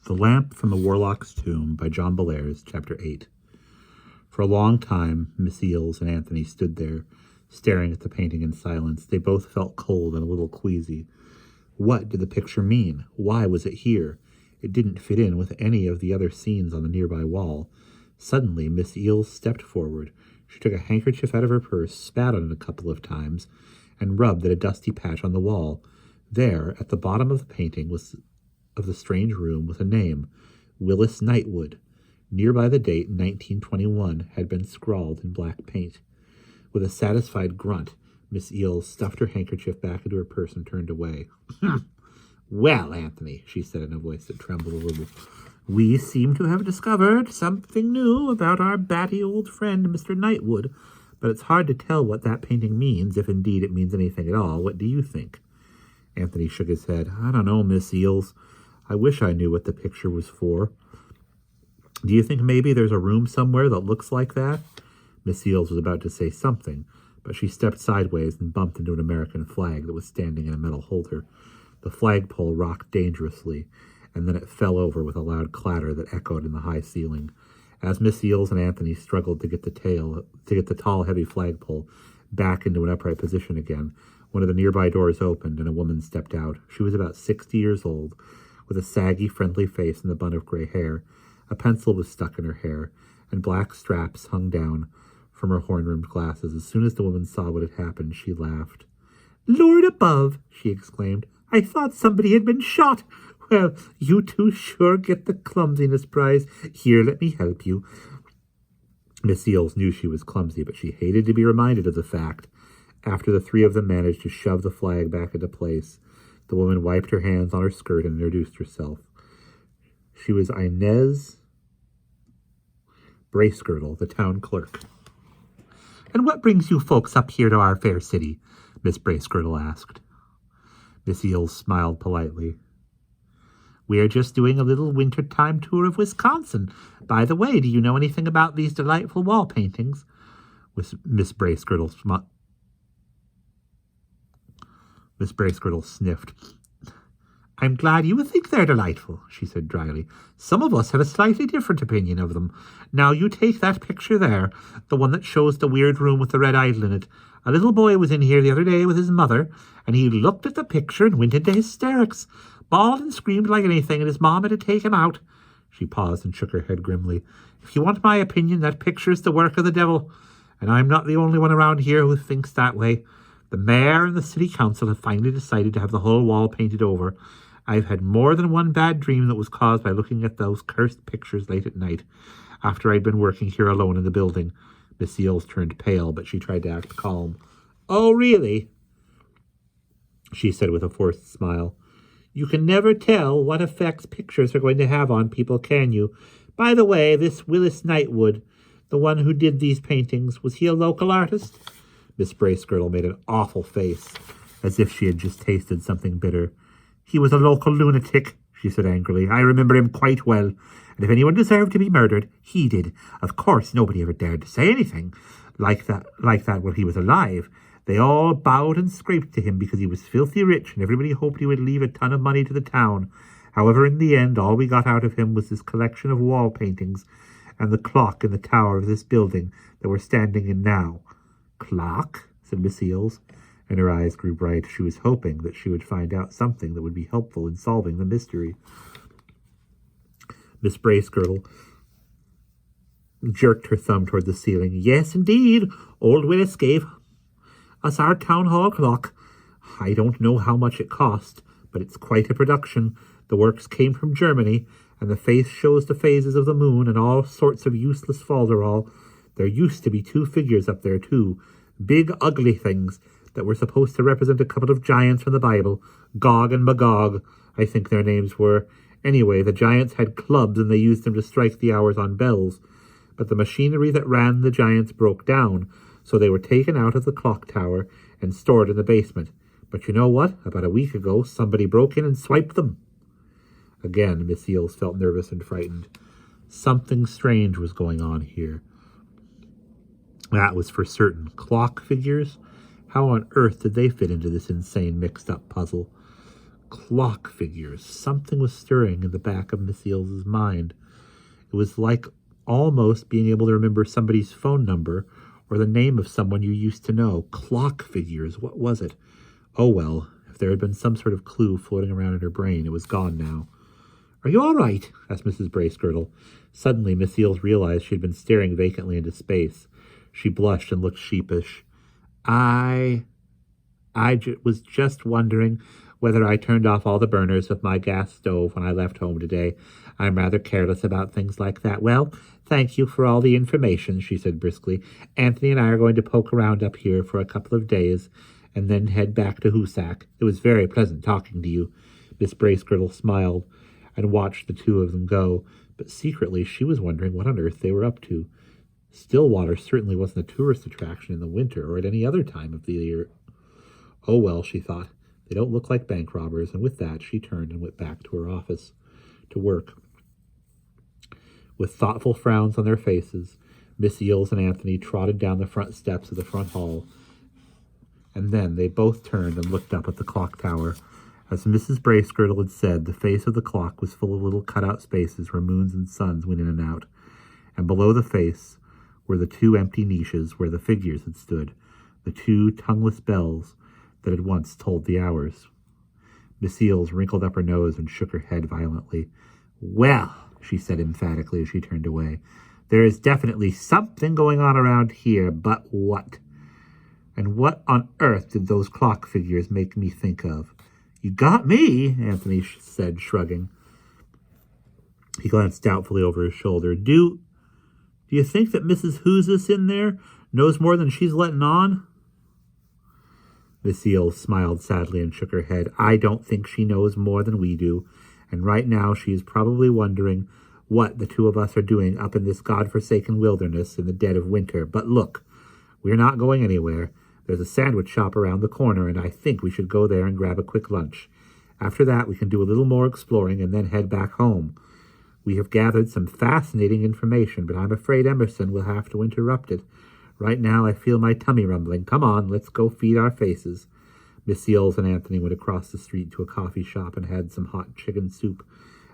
The Lamp from the Warlock's Tomb by John Bellairs, Chapter 8. For a long time, Miss Eels and Anthony stood there, staring at the painting in silence. They both felt cold and a little queasy. What did the picture mean? Why was it here? It didn't fit in with any of the other scenes on the nearby wall. Suddenly, Miss Eels stepped forward. She took a handkerchief out of her purse, spat on it a couple of times, and rubbed at a dusty patch on the wall. There, at the bottom of the painting, of the strange room was a name, Willis Knightwood. Nearby the date, 1921, had been scrawled in black paint. With a satisfied grunt, Miss Eels stuffed her handkerchief back into her purse and turned away. "Well, Anthony," she said in a voice that trembled a little, "we seem to have discovered something new about our batty old friend, Mr. Knightwood, but it's hard to tell what that painting means, if indeed it means anything at all. What do you think?" Anthony shook his head. "I don't know, Miss Eels. I wish I knew what the picture was for." "Do you think maybe there's a room somewhere that looks like that?" Miss Eels was about to say something, but she stepped sideways and bumped into an American flag that was standing in a metal holder. The flagpole rocked dangerously, and then it fell over with a loud clatter that echoed in the high ceiling. As Miss Eels and Anthony struggled to get the tall, heavy flagpole back into an upright position again, one of the nearby doors opened and a woman stepped out. She was about 60 years old, with a saggy, friendly face and a bun of gray hair. A pencil was stuck in her hair, and black straps hung down from her horn-rimmed glasses. As soon as the woman saw what had happened, she laughed. "Lord above!" she exclaimed. "I thought somebody had been shot. Well, you two sure get the clumsiness prize. Here, let me help you." Miss Eels knew she was clumsy, but she hated to be reminded of the fact. After the three of them managed to shove the flag back into place, the woman wiped her hands on her skirt and introduced herself. She was Inez Bracegirdle, the town clerk. "And what brings you folks up here to our fair city?" Miss Bracegirdle asked. Miss Eels smiled politely. "We're just doing a little wintertime tour of Wisconsin. By the way, do you know anything about these delightful wall paintings?" Miss Bracegirdle sniffed. "I'm glad you think they're delightful," she said dryly. "Some of us have a slightly different opinion of them. Now you take that picture there, the one that shows the weird room with the red idol in it. A little boy was in here the other day with his mother, and he looked at the picture and went into hysterics, bawled and screamed like anything, and his mom had to take him out." She paused and shook her head grimly. "If you want my opinion, that picture's the work of the devil, and I'm not the only one around here who thinks that way. The mayor and the city council have finally decided to have the whole wall painted over. I've had more than one bad dream that was caused by looking at those cursed pictures late at night, after I'd been working here alone in the building." Miss Eels turned pale, but she tried to act calm. "Oh, really?" she said with a forced smile. "You can never tell what effects pictures are going to have on people, can you? By the way, this Willis Knightwood, the one who did these paintings, was he a local artist?" Miss Bracegirdle made an awful face, as if she had just tasted something bitter. "He was a local lunatic," she said angrily. "I remember him quite well, and if anyone deserved to be murdered, he did. Of course, nobody ever dared to say anything like that while he was alive. They all bowed and scraped to him because he was filthy rich, and everybody hoped he would leave a ton of money to the town. However, in the end, all we got out of him was this collection of wall paintings and the clock in the tower of this building that we're standing in now." "Clock?" said Miss Eels, and her eyes grew bright. She was hoping that she would find out something that would be helpful in solving the mystery. Miss Bracegirdle jerked her thumb toward the ceiling. "Yes, indeed. Old Willis gave us our town hall clock. I don't know how much it cost, but it's quite a production. The works came from Germany, and the face shows the phases of the moon and all sorts of useless falderall. There used to be two figures up there, too. Big, ugly things that were supposed to represent a couple of giants from the Bible. Gog and Magog, I think their names were. Anyway, the giants had clubs and they used them to strike the hours on bells. But the machinery that ran the giants broke down, so they were taken out of the clock tower and stored in the basement. But you know what? About a week ago, somebody broke in and swiped them." Again, Miss Eels felt nervous and frightened. Something strange was going on here. That was for certain. Clock figures? How on earth did they fit into this insane mixed-up puzzle? Clock figures. Something was stirring in the back of Miss Eels's mind. It was like almost being able to remember somebody's phone number or the name of someone you used to know. Clock figures. What was it? Oh well, if there had been some sort of clue floating around in her brain, it was gone now. "Are you all right?" asked Mrs. Bracegirdle. Suddenly, Miss Eels realized she had been staring vacantly into space. She blushed and looked sheepish. Was just wondering whether I turned off all the burners of my gas stove when I left home today. I'm rather careless about things like that. Well, thank you for all the information," she said briskly. "Anthony and I are going to poke around up here for a couple of days and then head back to Hoosac. It was very pleasant talking to you." Miss Bracegirdle smiled and watched the two of them go, but secretly she was wondering what on earth they were up to. Stillwater certainly wasn't a tourist attraction in the winter or at any other time of the year. Oh well, she thought, they don't look like bank robbers, and with that she turned and went back to her office to work. With thoughtful frowns on their faces, Miss Eels and Anthony trotted down the front steps of the front hall, and then they both turned and looked up at the clock tower. As Mrs. Bracegirdle had said, the face of the clock was full of little cut-out spaces where moons and suns went in and out, and below the face were the two empty niches where the figures had stood, the two tongueless bells that had once told the hours. Miss Eels wrinkled up her nose and shook her head violently. "Well," she said emphatically as she turned away, "there is definitely something going on around here, but what? And what on earth did those clock figures make me think of?" "You got me," Anthony said, shrugging. He glanced doubtfully over his shoulder. Do you think that Mrs. Who's in there knows more than she's letting on?" Miss Eels smiled sadly and shook her head. "I don't think she knows more than we do, and right now she is probably wondering what the two of us are doing up in this godforsaken wilderness in the dead of winter. But look, we're not going anywhere. There's a sandwich shop around the corner, and I think we should go there and grab a quick lunch. After that, we can do a little more exploring and then head back home. We have gathered some fascinating information, but I'm afraid Emerson will have to interrupt it. Right now I feel my tummy rumbling. Come on, let's go feed our faces." Miss Eels and Anthony went across the street to a coffee shop and had some hot chicken soup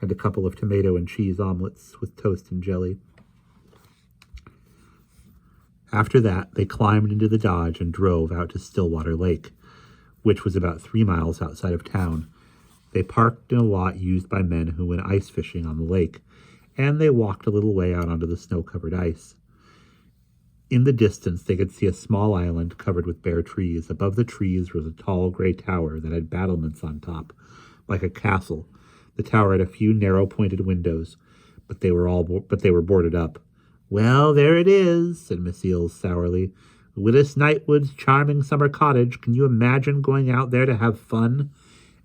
and a couple of tomato and cheese omelets with toast and jelly. After that, they climbed into the Dodge and drove out to Stillwater Lake, which was about 3 miles outside of town. They parked in a lot used by men who went ice fishing on the lake, and they walked a little way out onto the snow-covered ice. In the distance, they could see a small island covered with bare trees. Above the trees was a tall gray tower that had battlements on top, like a castle. The tower had a few narrow-pointed windows, but they were boarded up. "Well, there it is," said Miss Eels sourly. "Willis Knightwood's charming summer cottage. Can you imagine going out there to have fun?"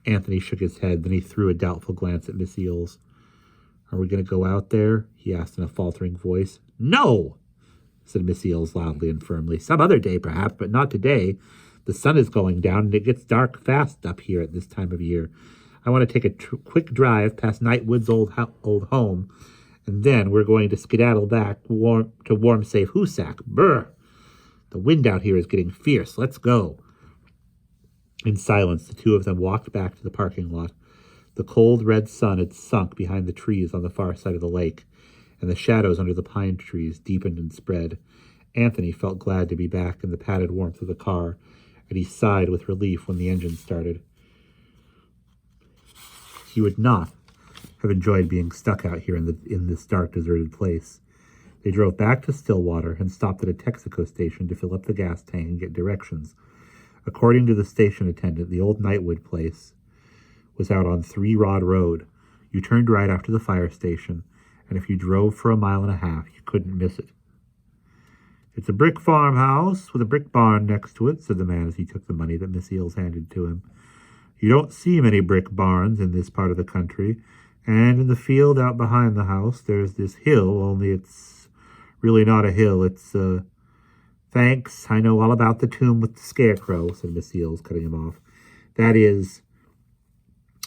Anthony shook his head. Then he threw a doubtful glance at Miss Eels. "Are we going to go out there?" he asked in a faltering voice. "No!" said Miss Eels loudly and firmly. "Some other day, perhaps, but not today. The sun is going down, and it gets dark fast up here at this time of year. I want to take a quick drive past Knightwood's old home, and then we're going to skedaddle back to warm, safe Hoosac. Brr! The wind out here is getting fierce. Let's go." In silence, the two of them walked back to the parking lot. The cold red sun had sunk behind the trees on the far side of the lake, and the shadows under the pine trees deepened and spread. Anthony felt glad to be back in the padded warmth of the car, and he sighed with relief when the engine started. He would not have enjoyed being stuck out here in this dark, deserted place. They drove back to Stillwater and stopped at a Texaco station to fill up the gas tank and get directions. According to the station attendant, the old Knightwood place was out on 3 Rod Road. You turned right after the fire station, and if you drove for 1.5 miles, you couldn't miss it. "It's a brick farmhouse with a brick barn next to it," said the man as he took the money that Miss Eels handed to him. "You don't see many brick barns in this part of the country, and in the field out behind the house there's this hill, only it's really not a hill. It's "Thanks, I know all about the tomb with the scarecrow," said Miss Eels, cutting him off. "That is,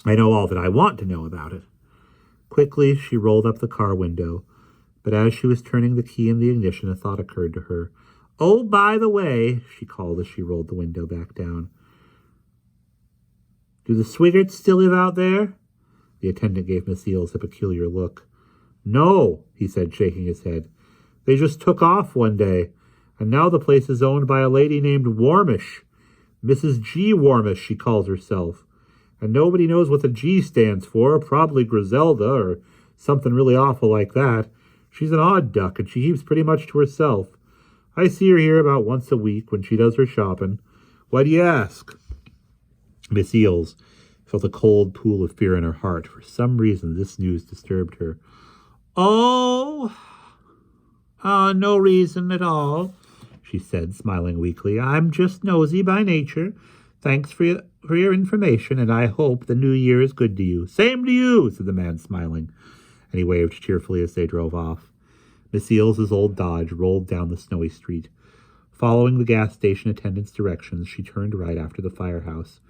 I know all that I want to know about it." Quickly, she rolled up the car window, but as she was turning the key in the ignition, a thought occurred to her. "Oh, by the way," she called as she rolled the window back down. Do the Swiggerts still live out there? The attendant gave Miss Eels a peculiar look. No, he said, shaking his head. They just took off one day, and now the place is owned by a lady named Warmish. Mrs. G. Warmish, she calls herself. And nobody knows what the G stands for, probably Griselda or something really awful like that. She's an odd duck, and she keeps pretty much to herself. I see her here about once a week when she does her shopping. Why do you ask? Miss Eels felt a cold pool of fear in her heart. For some reason, this news disturbed her. Oh, no reason at all, she said, smiling weakly. I'm just nosy by nature. Thanks for your information, and I hope the new year is good to you. Same to you, said the man, smiling, and he waved cheerfully as they drove off. Miss Eels's old Dodge rolled down the snowy street. Following the gas station attendant's directions, she turned right after the firehouse,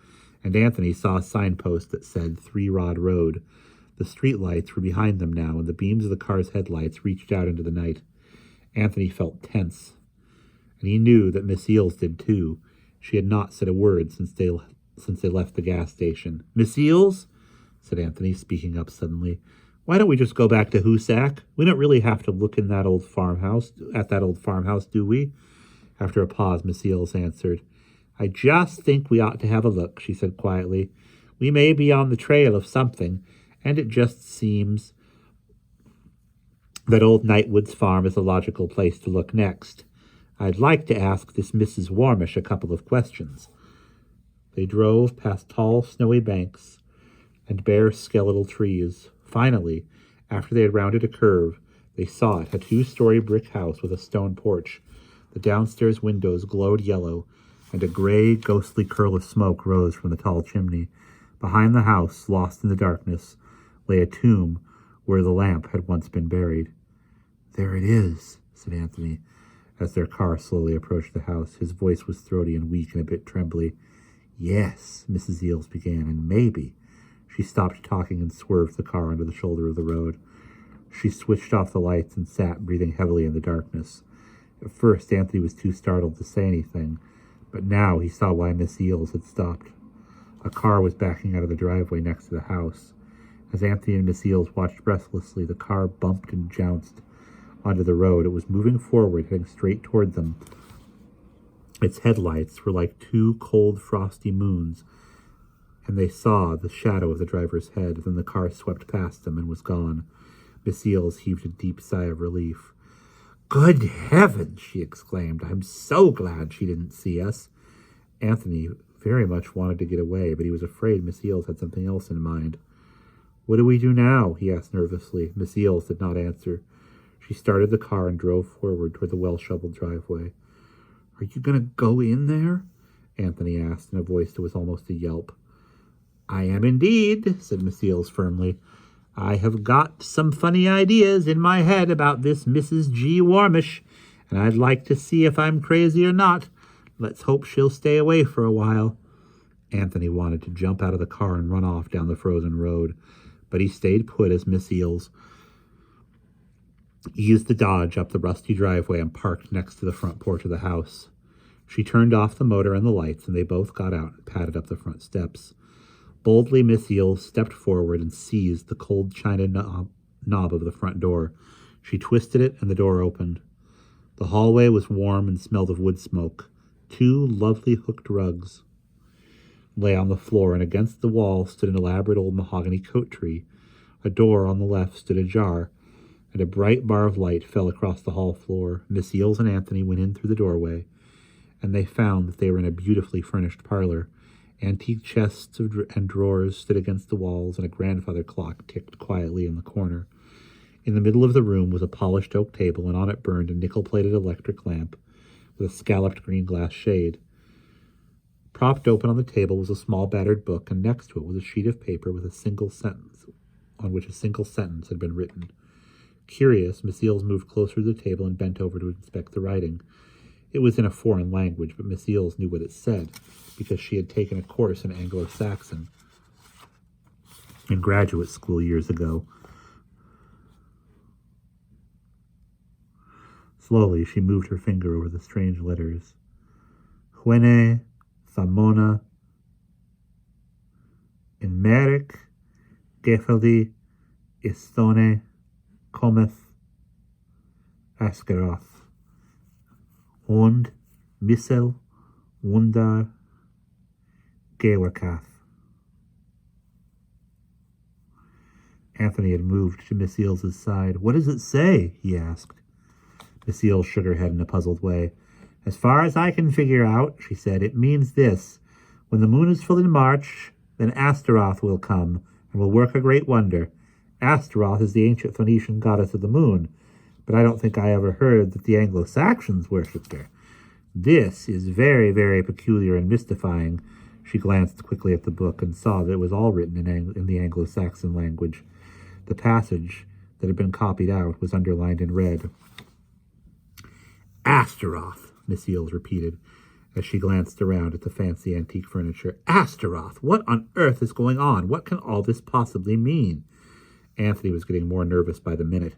and Anthony saw a signpost that said 3 Rod Road. The street lights were behind them now, and the beams of the car's headlights reached out into the night. Anthony felt tense, and he knew that Miss Eels did too. She had not said a word since they left the gas station. Miss Eels, said Anthony, speaking up suddenly, why don't we just go back to Hoosac? We don't really have to look at that old farmhouse, do we? After a pause, Miss Eels answered, I just think we ought to have a look, she said quietly. We may be on the trail of something, and it just seems that old Nightwood's farm is a logical place to look next. I'd like to ask this Mrs. Warmish a couple of questions. They drove past tall, snowy banks and bare skeletal trees. Finally, after they had rounded a curve, they saw it, a 2-story brick house with a stone porch. The downstairs windows glowed yellow, and a gray, ghostly curl of smoke rose from the tall chimney. Behind the house, lost in the darkness, lay a tomb where the lamp had once been buried. There it is, said Anthony, as their car slowly approached the house. His voice was throaty and weak and a bit trembly. Yes, Mrs. Eels began, and maybe. She stopped talking and swerved the car onto the shoulder of the road. She switched off the lights and sat, breathing heavily in the darkness. At first, Anthony was too startled to say anything, but now he saw why Miss Eels had stopped. A car was backing out of the driveway next to the house. As Anthony and Miss Eels watched breathlessly, the car bumped and jounced onto the road. It was moving forward, heading straight toward them. Its headlights were like 2 cold, frosty moons, and they saw the shadow of the driver's head. Then the car swept past them and was gone. Miss Eels heaved a deep sigh of relief. Good heavens, she exclaimed. I'm so glad she didn't see us. Anthony very much wanted to get away, but he was afraid Miss Eels had something else in mind. What do we do now? He asked nervously. Miss Eels did not answer. She started the car and drove forward toward the well-shoveled driveway. Are you going to go in there? Anthony asked in a voice that was almost a yelp. I am indeed, said Miss Eels firmly. I have got some funny ideas in my head about this Mrs. G. Warmish, and I'd like to see if I'm crazy or not. Let's hope she'll stay away for a while. Anthony wanted to jump out of the car and run off down the frozen road, but he stayed put as Miss Eels eased the Dodge up the rusty driveway and parked next to the front porch of the house. She turned off the motor and the lights, and they both got out and padded up the front steps. Boldly, Miss Eels stepped forward and seized the cold china knob of the front door. She twisted it, and the door opened. The hallway was warm and smelled of wood smoke. 2 lovely hooked rugs lay on the floor, and against the wall stood an elaborate old mahogany coat tree. A door on the left stood ajar, and a bright bar of light fell across the hall floor. Miss Eels and Anthony went in through the doorway, and they found that they were in a beautifully furnished parlor. Antique chests and drawers stood against the walls, and a grandfather clock ticked quietly in the corner. In the middle of the room was a polished oak table, and on it burned a nickel-plated electric lamp with a scalloped green glass shade. Propped open on the table was a small battered book, and next to it was a sheet of paper with a single sentence, on which a single sentence had been written. Curious, Miss Eels moved closer to the table and bent over to inspect the writing. It was in a foreign language, but Miss Eels knew what it said, because she had taken a course in Anglo-Saxon in graduate school years ago. Slowly, she moved her finger over the strange letters. Huene, Thamona, In Merrick, Gefaldi, Istone, Cometh, Askeroth, und Missel, Wundar, Gewerkath. Anthony had moved to Miss Eels's side. What does it say? He asked. Miss Eels shook her head in a puzzled way. As far as I can figure out, she said, it means this. When the moon is full in March, then Astaroth will come and will work a great wonder. Astaroth is the ancient Phoenician goddess of the moon, but I don't think I ever heard that the Anglo-Saxons worshipped her. This is very, very peculiar and mystifying. She glanced quickly at the book and saw that it was all written in the Anglo-Saxon language. The passage that had been copied out was underlined in red. Astaroth, Miss Eels repeated, as she glanced around at the fancy antique furniture. Astaroth! What on earth is going on? What can all this possibly mean? Anthony was getting more nervous by the minute.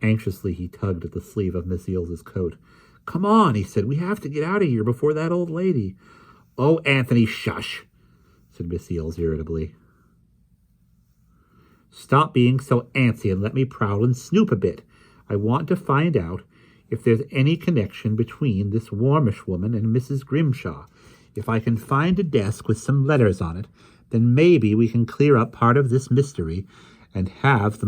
Anxiously, he tugged at the sleeve of Miss Eels's coat. Come on, he said. We have to get out of here before that old lady. Oh, Anthony, shush, said Miss Eels irritably. Stop being so antsy and let me prowl and snoop a bit. I want to find out if there's any connection between this Warmish woman and Mrs. Grimshaw. If I can find a desk with some letters on it, then maybe we can clear up part of this mystery and have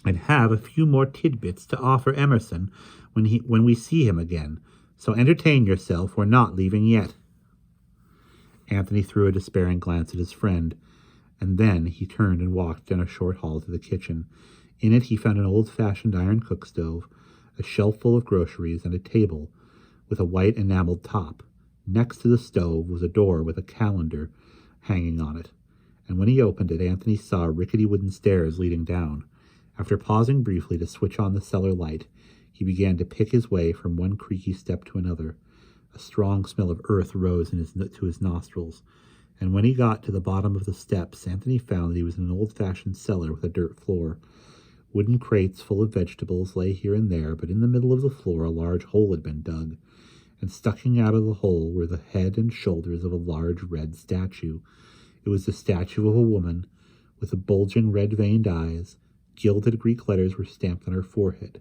a few more tidbits to offer Emerson when we see him again. So entertain yourself. We're not leaving yet. Anthony threw a despairing glance at his friend, and then he turned and walked down a short hall to the kitchen. In it he found an old-fashioned iron cook stove, a shelf full of groceries, and a table with a white enameled top. Next to the stove was a door with a calendar hanging on it, and when he opened it, Anthony saw rickety wooden stairs leading down. After pausing briefly to switch on the cellar light, he began to pick his way from one creaky step to another. A strong smell of earth rose to his nostrils, and when he got to the bottom of the steps, Anthony found that he was in an old-fashioned cellar with a dirt floor. Wooden crates full of vegetables lay here and there, but in the middle of the floor a large hole had been dug, and sticking out of the hole were the head and shoulders of a large red statue. It was the statue of a woman with the bulging red-veined eyes. Gilded Greek letters were stamped on her forehead.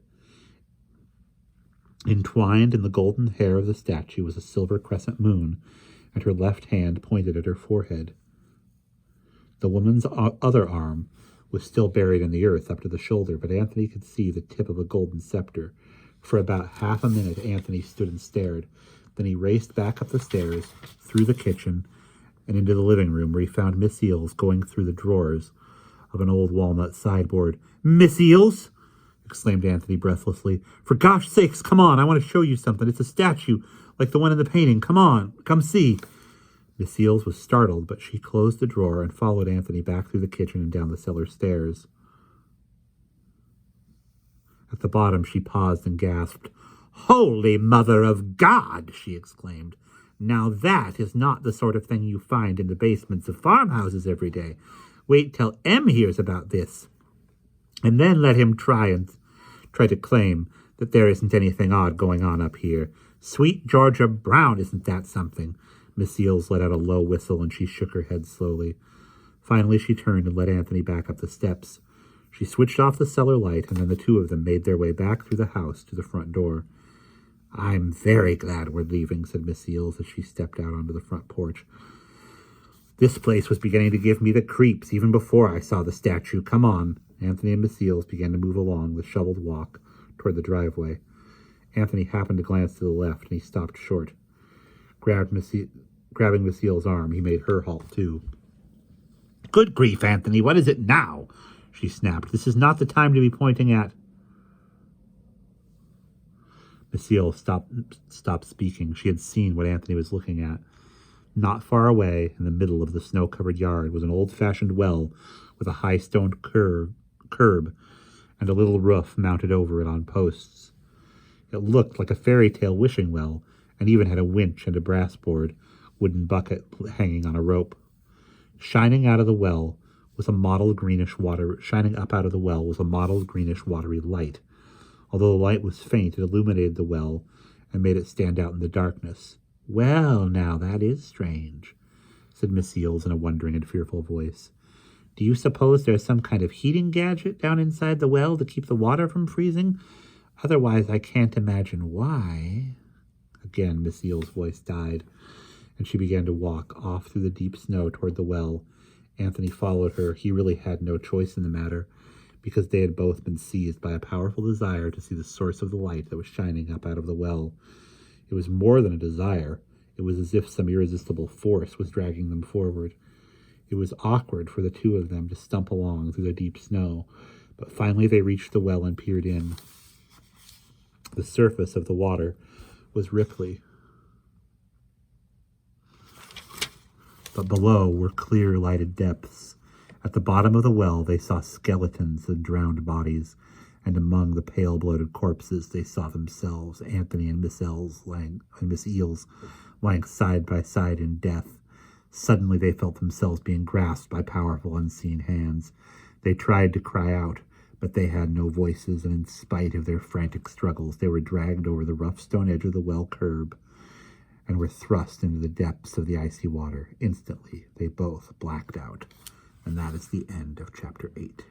Entwined in the golden hair of the statue was a silver crescent moon, and her left hand pointed at her forehead. The woman's other arm was still buried in the earth up to the shoulder, but Anthony could see the tip of a golden scepter. For about half a minute, Anthony stood and stared. Then he raced back up the stairs, through the kitchen, and into the living room, where he found Miss Eels going through the drawers of an old walnut sideboard. Miss Eels! Exclaimed Anthony breathlessly. For gosh sakes, come on, I want to show you something. It's a statue, like the one in the painting. Come on, come see. Miss Eels was startled, but she closed the drawer and followed Anthony back through the kitchen and down the cellar stairs. At the bottom, she paused and gasped. Holy Mother of God, she exclaimed. Now that is not the sort of thing you find in the basements of farmhouses every day. Wait till Em hears about this, and then let him try to claim that there isn't anything odd going on up here. Sweet Georgia Brown, isn't that something? Miss Eels let out a low whistle, and she shook her head slowly. Finally, she turned and led Anthony back up the steps. She switched off the cellar light, and then the two of them made their way back through the house to the front door. I'm very glad we're leaving, said Miss Eels as she stepped out onto the front porch. This place was beginning to give me the creeps even before I saw the statue. Come on. Anthony and Miss Eels began to move along the shoveled walk toward the driveway. Anthony happened to glance to the left, and he stopped short. Grabbing Miss Eels' arm, he made her halt too. Good grief, Anthony, what is it now? She snapped. This is not the time to be pointing at... Miss Eels stopped speaking. She had seen what Anthony was looking at. Not far away, in the middle of the snow-covered yard, was an old-fashioned well with a high stone curb and a little roof mounted over it on posts. It looked like a fairy tale wishing well, and even had a winch and a brass-board wooden bucket hanging on a rope. Shining up out of the well was a mottled greenish watery light. Although the light was faint, it illuminated the well and made it stand out in the darkness. Well, now, that is strange. said Miss Eels in a wondering and fearful voice. Do you suppose there's some kind of heating gadget down inside the well to keep the water from freezing? Otherwise, I can't imagine why. Again, Miss Eel's voice died, and she began to walk off through the deep snow toward the well. Anthony followed her. He really had no choice in the matter, because they had both been seized by a powerful desire to see the source of the light that was shining up out of the well. It was more than a desire. It was as if some irresistible force was dragging them forward. It was awkward for the two of them to stump along through the deep snow, but finally they reached the well and peered in. The surface of the water was ripply, but below were clear, lighted depths. At the bottom of the well they saw skeletons and drowned bodies, and among the pale, bloated corpses they saw themselves, Anthony and Miss Eels, lying side by side in death. Suddenly they felt themselves being grasped by powerful, unseen hands. They tried to cry out, but they had no voices, and in spite of their frantic struggles, they were dragged over the rough stone edge of the well curb and were thrust into the depths of the icy water. Instantly, they both blacked out. And that is the end of chapter 8.